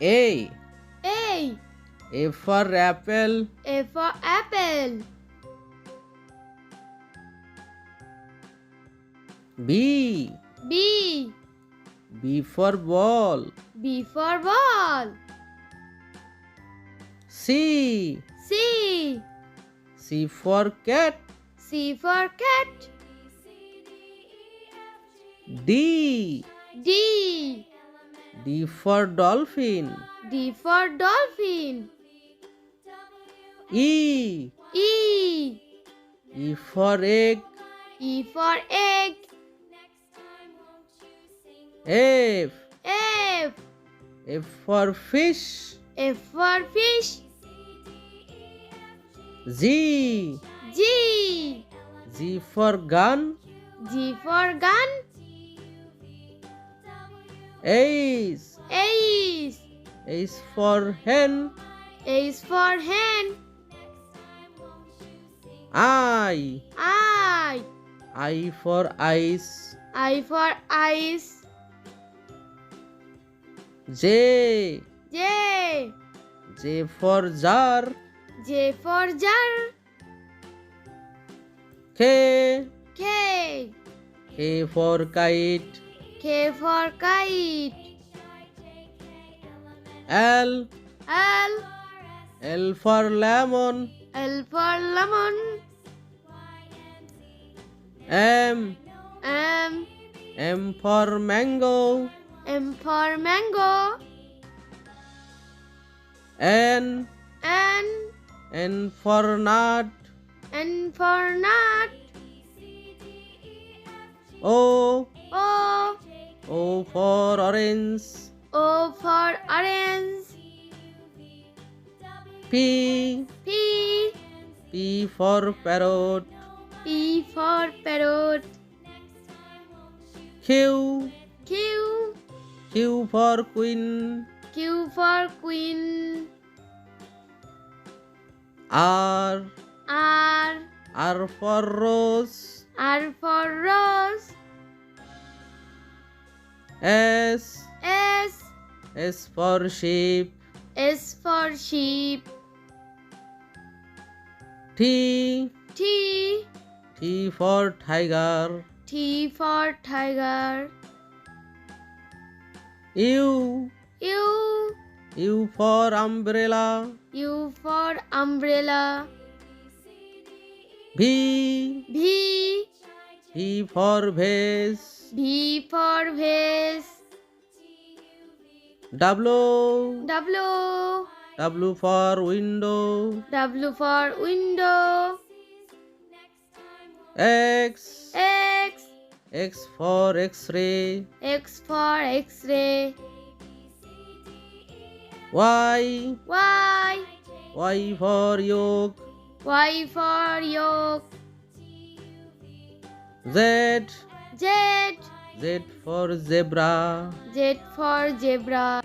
A. A. A for apple. A for apple. B. B. B for ball. B for ball. C. C. C for cat. C for cat. D. D. D for dolphin. D for dolphin. E. E. E for egg. E for egg. F. F. F for fish. F for fish. Z. G. G for gun. G for gun. H. H. H for hen. H for hen. I. I. I for ice. I for ice. J. J. J for jar. J for jar. K. K. K for kite. K for kite. L. L. L for lemon. L for lemon. M. M. M for mango. M for mango. N. N. N for nut. N for nut. O. O. O for orange. O for orange. P. P. P for parrot. P for parrot. Q. Q. Q for queen. Q for queen. R. R. R for rose. R for rose. S. S. S for sheep. S for sheep. T. T. T for tiger. T for tiger. U. U. U for umbrella. U for umbrella. V. V. V for vase. V for vase. W. W. W for window. W for window. X. X. X for x-ray. X for X-ray. Y. Y. Y for yolk. Y for yolk. Z. Z. Z for zebra. Z for zebra.